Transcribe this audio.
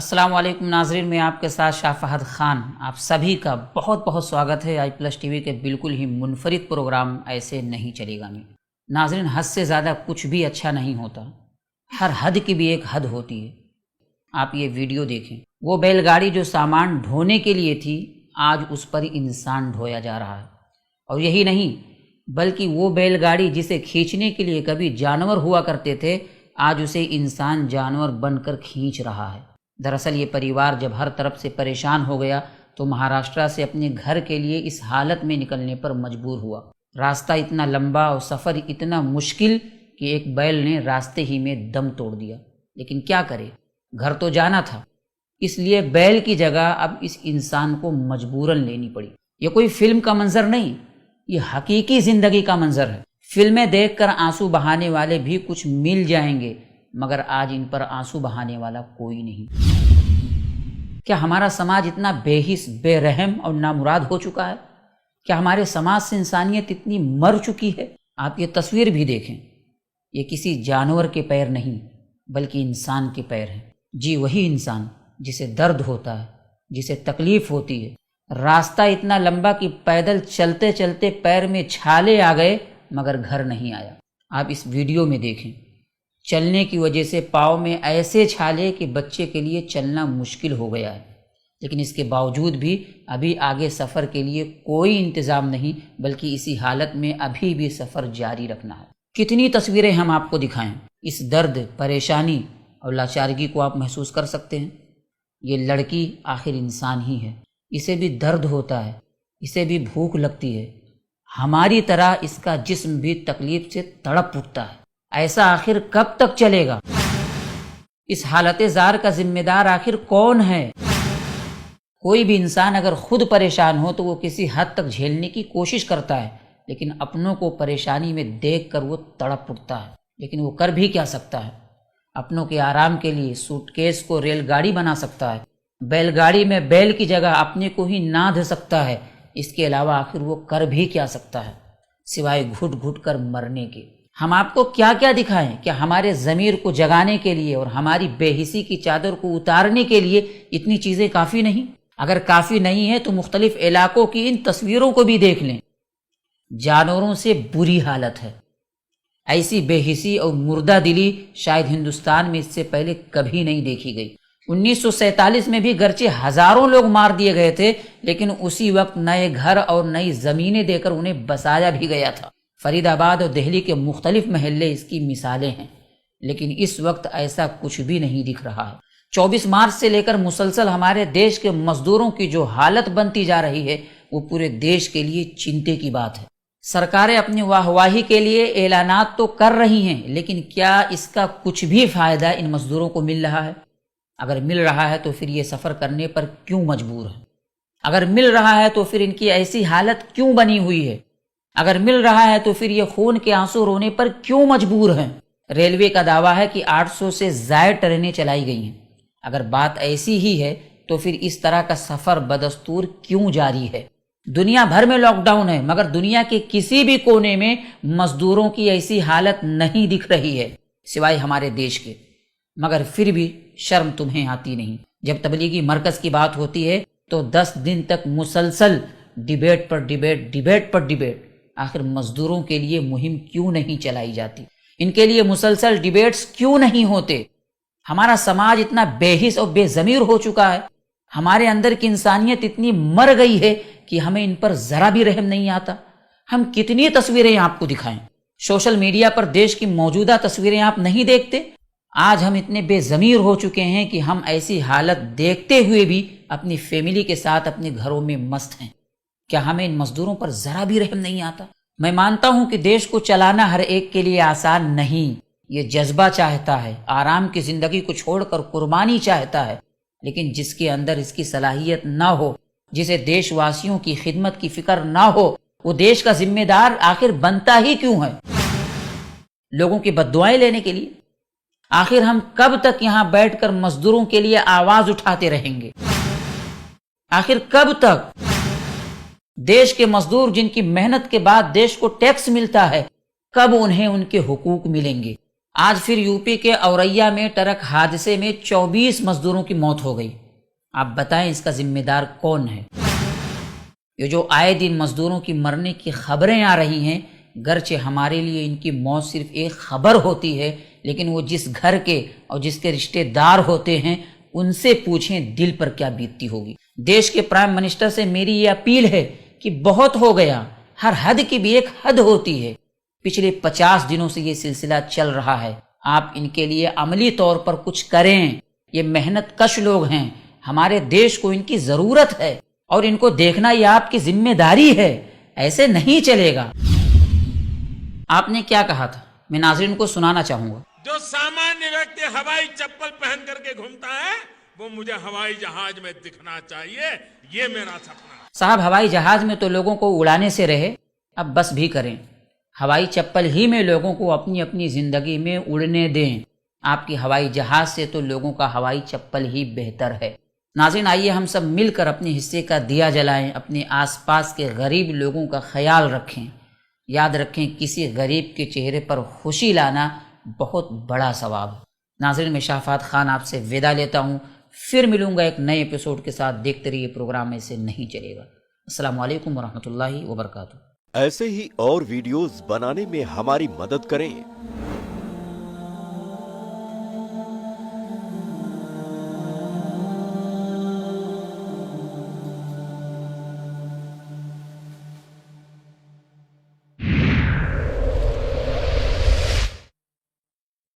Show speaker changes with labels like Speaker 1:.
Speaker 1: السلام علیکم ناظرین، میں آپ کے ساتھ شاہ فہد خان آپ سبھی کا بہت بہت سواگت ہے آئی پلس ٹی وی کے بالکل ہی منفرد پروگرام ایسے نہیں چلے گا میں۔ ناظرین، حد سے زیادہ کچھ بھی اچھا نہیں ہوتا، ہر حد کی بھی ایک حد ہوتی ہے۔ آپ یہ ویڈیو دیکھیں، وہ بیل گاڑی جو سامان ڈھونے کے لیے تھی آج اس پر انسان ڈھویا جا رہا ہے، اور یہی نہیں بلکہ وہ بیل گاڑی جسے کھینچنے کے لیے کبھی جانور ہوا کرتے تھے آج اسے انسان جانور بن کر کھینچ رہا ہے۔ دراصل یہ پریوار جب ہر طرف سے پریشان ہو گیا تو مہاراشٹر سے اپنے گھر کے لیے اس حالت میں نکلنے پر مجبور ہوا۔ راستہ اتنا لمبا اور سفر اتنا مشکل کہ ایک بیل نے راستے ہی میں دم توڑ دیا، لیکن کیا کرے، گھر تو جانا تھا، اس لیے بیل کی جگہ اب اس انسان کو مجبوراً لینی پڑی۔ یہ کوئی فلم کا منظر نہیں، یہ حقیقی زندگی کا منظر ہے۔ فلمیں دیکھ کر آنسو بہانے والے بھی کچھ مل جائیں گے، مگر آج ان پر آنسو بہانے والا کوئی نہیں۔ کیا ہمارا سماج اتنا بے حس، بے رحم اور نامراد ہو چکا ہے؟ کیا ہمارے سماج سے انسانیت اتنی مر چکی ہے؟ آپ یہ تصویر بھی دیکھیں، یہ کسی جانور کے پیر نہیں بلکہ انسان کے پیر ہیں۔ جی وہی انسان جسے درد ہوتا ہے، جسے تکلیف ہوتی ہے۔ راستہ اتنا لمبا کہ پیدل چلتے چلتے پیر میں چھالے آ گئے مگر گھر نہیں آیا۔ آپ اس ویڈیو میں دیکھیں، چلنے کی وجہ سے پاؤں میں ایسے چھالے کہ بچے کے لیے چلنا مشکل ہو گیا ہے، لیکن اس کے باوجود بھی ابھی آگے سفر کے لیے کوئی انتظام نہیں، بلکہ اسی حالت میں ابھی بھی سفر جاری رکھنا ہے۔ کتنی تصویریں ہم آپ کو دکھائیں، اس درد، پریشانی اور لاچارگی کو آپ محسوس کر سکتے ہیں۔ یہ لڑکی آخر انسان ہی ہے، اسے بھی درد ہوتا ہے، اسے بھی بھوک لگتی ہے، ہماری طرح اس کا جسم بھی تکلیف سے تڑپ اٹھتا ہے۔ ایسا آخر کب تک چلے گا؟ اس حالت زار کا ذمہ دار آخر کون ہے؟ کوئی بھی انسان اگر خود پریشان ہو تو وہ کسی حد تک جھیلنے کی کوشش کرتا ہے، لیکن اپنوں کو پریشانی میں دیکھ کر وہ تڑپ اٹھتا ہے۔ لیکن وہ کر بھی کیا سکتا ہے؟ اپنوں کے آرام کے لیے سوٹ کیس کو ریل گاڑی بنا سکتا ہے، بیل گاڑی میں بیل کی جگہ اپنے کو ہی ناندھ سکتا ہے۔ اس کے علاوہ آخر وہ کر بھی کیا سکتا ہے سوائے گھٹ گھٹ کر مرنے کے؟ ہم آپ کو کیا کیا دکھائیں؟ کیا ہمارے ضمیر کو جگانے کے لیے اور ہماری بے حسی کی چادر کو اتارنے کے لیے اتنی چیزیں کافی نہیں؟ اگر کافی نہیں ہے تو مختلف علاقوں کی ان تصویروں کو بھی دیکھ لیں۔ جانوروں سے بری حالت ہے۔ ایسی بے حسی اور مردہ دلی شاید ہندوستان میں اس سے پہلے کبھی نہیں دیکھی گئی۔ 1947 میں بھی گرچہ ہزاروں لوگ مار دیے گئے تھے، لیکن اسی وقت نئے گھر اور نئی زمینیں دے کر انہیں بسایا بھی گیا تھا۔ فرید آباد اور دہلی کے مختلف محلے اس کی مثالیں ہیں، لیکن اس وقت ایسا کچھ بھی نہیں دکھ رہا ہے۔ 24 مارچ سے لے کر مسلسل ہمارے دیش کے مزدوروں کی جو حالت بنتی جا رہی ہے وہ پورے دیش کے لیے چنتے کی بات ہے۔ سرکاریں اپنی واہواہی کے لیے اعلانات تو کر رہی ہیں، لیکن کیا اس کا کچھ بھی فائدہ ان مزدوروں کو مل رہا ہے؟ اگر مل رہا ہے تو پھر یہ سفر کرنے پر کیوں مجبور ہے؟ اگر مل رہا ہے تو پھر ان کی ایسی حالت کیوں بنی ہوئی ہے؟ اگر مل رہا ہے تو پھر یہ خون کے آنسو رونے پر کیوں مجبور ہیں؟ ریلوے کا دعویٰ ہے کہ 800 سے زائد ٹرینیں چلائی گئی ہیں۔ اگر بات ایسی ہی ہے تو پھر اس طرح کا سفر بدستور کیوں جاری ہے؟ دنیا بھر میں لاک ڈاؤن ہے، مگر دنیا کے کسی بھی کونے میں مزدوروں کی ایسی حالت نہیں دکھ رہی ہے سوائے ہمارے دیش کے۔ مگر پھر بھی شرم تمہیں آتی نہیں۔ جب تبلیغی مرکز کی بات ہوتی ہے تو 10 دن تک مسلسل ڈیبیٹ پر ڈیبیٹ، ڈیبیٹ پر ڈیبیٹ۔ آخر مزدوروں کے لیے مہم کیوں نہیں چلائی جاتی؟ ان کے لیے مسلسل ڈیبیٹس کیوں نہیں ہوتے؟ ہمارا سماج اتنا بے حس اور بے ضمیر ہو چکا ہے، ہمارے اندر کی انسانیت اتنی مر گئی ہے کہ ہمیں ان پر ذرا بھی رحم نہیں آتا۔ ہم کتنی تصویریں آپ کو دکھائیں؟ سوشل میڈیا پر دیش کی موجودہ تصویریں آپ نہیں دیکھتے؟ آج ہم اتنے بے ضمیر ہو چکے ہیں کہ ہم ایسی حالت دیکھتے ہوئے بھی اپنی فیملی کے ساتھ اپنے گھروں میں مست ہیں۔ کیا ہمیں ان مزدوروں پر ذرا بھی رحم نہیں آتا؟ میں مانتا ہوں کہ دیش کو چلانا ہر ایک کے لیے آسان نہیں، یہ جذبہ چاہتا ہے، آرام کی زندگی کو چھوڑ کر قربانی چاہتا ہے، لیکن جس کے اندر اس کی صلاحیت نہ ہو، جسے دیش واسیوں کی خدمت کی فکر نہ ہو، وہ دیش کا ذمہ دار آخر بنتا ہی کیوں ہے؟ لوگوں کی بددعائیں لینے کے لیے؟ آخر ہم کب تک یہاں بیٹھ کر مزدوروں کے لیے آواز اٹھاتے رہیں گے؟ آخر کب تک؟ دیش کے مزدور جن کی محنت کے بعد دیش کو ٹیکس ملتا ہے، کب انہیں ان کے حقوق ملیں گے؟ آج پھر یوپی کے اوریا میں ٹرک حادثے میں 24 مزدوروں کی موت ہو گئی. آپ بتائیں اس کا ذمہ دار کون ہے؟ یہ جو آئے دن مزدوروں کی مرنے کی خبریں آ رہی ہیں، گرچہ ہمارے لیے ان کی موت صرف ایک خبر ہوتی ہے، لیکن وہ جس گھر کے اور جس کے رشتہ دار ہوتے ہیں ان سے پوچھیں دل پر کیا بیتتی ہوگی. دیش کے پرائم منسٹر سے میری یہ اپیل ہے کہ بہت ہو گیا، ہر حد کی بھی ایک حد ہوتی ہے. پچھلے 50 دنوں سے یہ سلسلہ چل رہا ہے. آپ ان کے لیے عملی طور پر کچھ کریں. یہ محنت کش لوگ ہیں، ہمارے دیش کو ان کی ضرورت ہے اور ان کو دیکھنا یہ آپ کی ذمہ داری ہے. ایسے نہیں چلے گا. آپ نے کیا کہا تھا میں ناظرین کو سنانا چاہوں گا.
Speaker 2: جو سامانیہ ویکتی ہوائی چپل پہن کر کے گھومتا ہے وہ مجھے ہوائی جہاز میں دکھنا چاہیے، یہ میرا سپنا.
Speaker 1: صاحب ہوائی جہاز میں تو لوگوں کو اڑانے سے رہے، اب بس بھی کریں. ہوائی چپل ہی میں لوگوں کو اپنی اپنی زندگی میں اڑنے دیں. آپ کی ہوائی جہاز سے تو لوگوں کا ہوائی چپل ہی بہتر ہے. ناظرین آئیے ہم سب مل کر اپنے حصے کا دیا جلائیں، اپنے آس پاس کے غریب لوگوں کا خیال رکھیں. یاد رکھیں کسی غریب کے چہرے پر خوشی لانا بہت بڑا ثواب ہے. ناظرین میں شاہ فہد خان آپ سے وداع لیتا ہوں. پھر ملوں گا ایک نئے ایپیسوڈ کے ساتھ. دیکھتے رہیے پروگرام ایسے نہیں چلے گا. السلام علیکم ورحمۃ اللہ وبرکاتہ.
Speaker 3: ایسے ہی اور ویڈیوز بنانے میں ہماری مدد کریں.